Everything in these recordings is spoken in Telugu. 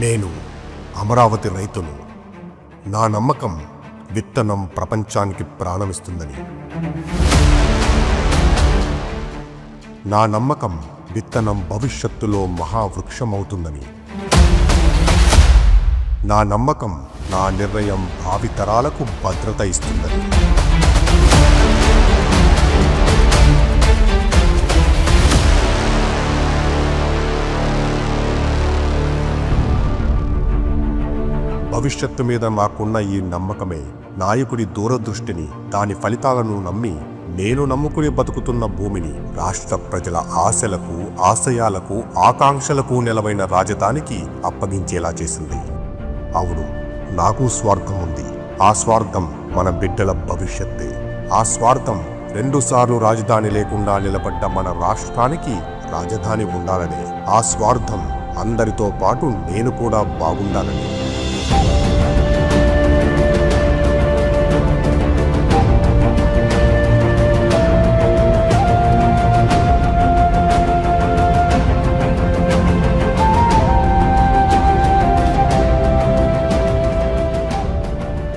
నేను అమరావతి రైతును. నా నమ్మకం విత్తనం ప్రపంచానికి ప్రాణమిస్తుందని. నా నమ్మకం విత్తనం భవిష్యత్తులో మహావృక్షమవుతుందని. నా నమ్మకం నా నిర్ణయం భావితరాలకు భద్రత ఇస్తుందని. భవిష్యత్తు మీద నాకున్న ఈ నమ్మకమే నాయకుడి దూరదృష్టిని, దాని ఫలితాలను నమ్మి నేను నమ్ముకుని బతుకుతున్న భూమిని రాష్ట్ర ప్రజల ఆశలకు, ఆశయాలకు, ఆకాంక్షలకు నెలవైన రాజధానికి అప్పగించేలా చేసింది. అవును, నాకు స్వార్థం ఉంది. ఆ స్వార్థం మన బిడ్డల భవిష్యత్తే. ఆ స్వార్థం 2 సార్లు రాజధాని లేకుండా నిలబడ్డ మన రాష్ట్రానికి రాజధాని ఉండాలని. ఆ స్వార్థం అందరితో పాటు నేను కూడా బాగుండాలని.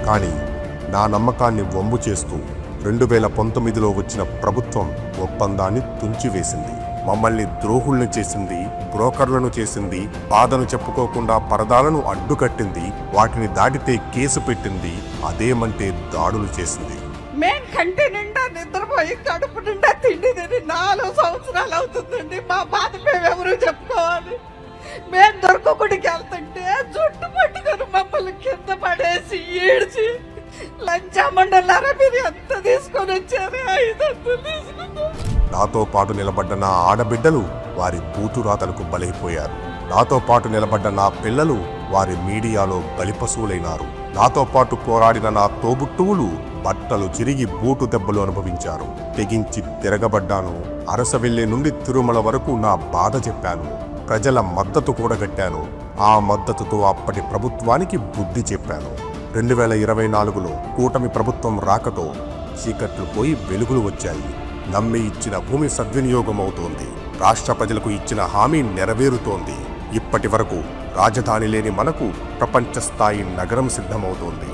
కానీ నా నమ్మకాన్ని వమ్ము చేస్తూ 2019లో వచ్చిన ప్రభుత్వం ఒప్పందాన్ని తుంచివేసింది. మమ్మల్ని ద్రోహుల్ని చేసింది, బ్రోకర్లను చేసింది, బాధను చెప్పుకోకుండా పరదాలను అడ్డుకట్టింది, వాటిని దాటితే కేసు పెట్టింది, అదేమంటే దాడులు చేసింది. మేం కంటి నిండా నిద్రపోయి కడుపు నిండా తిండి తిని 4 సంవత్సరాలు అవుతుందండి. మా బాధ మేమెవరు చెప్పుకోవాలి? మేం దొరకకుడికి వెళ్తుంటే జుట్టు పట్టుకొని మమ్మల్ని కింద పడేసి ఏడ్చి, లంచామండలారా మీరు ఎంత తీసుకొని వచ్చారు? 500 తీసుకున్నారు. నాతో పాటు నిలబడ్డ నా ఆడబిడ్డలు వారి బూతురాతలకు బలైపోయారు. నాతో పాటు నిలబడ్డ నా పిల్లలు వారి మీడియాలో బలిపశువులైనారు. నాతో పాటు పోరాడిన నా తోబుట్టువులు బట్టలు చిరిగి బూటు దెబ్బలు అనుభవించారు. తెగించి తిరగబడ్డాను. అరసవెల్లి నుండి తిరుమల వరకు నా బాధ చెప్పాను. ప్రజల మద్దతు కూడగట్టాను. ఆ మద్దతుతో అప్పటి ప్రభుత్వానికి బుద్ధి చెప్పాను. 2024లో కూటమి ప్రభుత్వం రాకతో చీకట్లు పోయి వెలుగులు వచ్చాయి. నమ్మి ఇచ్చిన భూమి సద్వినియోగం అవుతోంది. రాష్ట్ర ప్రజలకు ఇచ్చిన హామీ నెరవేరుతోంది. ఇప్పటి వరకు రాజధాని లేని మనకు ప్రపంచ స్థాయి నగరం సిద్ధమవుతోంది.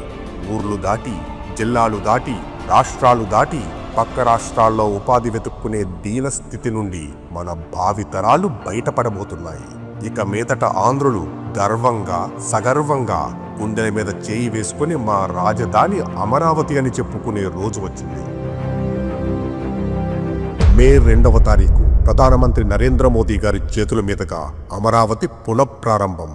ఊర్లు దాటి, జిల్లాలు దాటి, రాష్ట్రాలు దాటి పక్క రాష్ట్రాల్లో ఉపాధి వెతుక్కునే దీన స్థితి నుండి మన భావితరాలు బయటపడబోతున్నాయి. ఇక మీదట ఆంధ్రులు గర్వంగా, సగర్వంగా గుండెల మీద చేయి వేసుకుని మా రాజధాని అమరావతి అని చెప్పుకునే రోజు వచ్చింది. మే 2వ తారీఖు ప్రధానమంత్రి నరేంద్ర మోదీ గారి చేతుల మీదుగా అమరావతి పునఃప్రారంభం.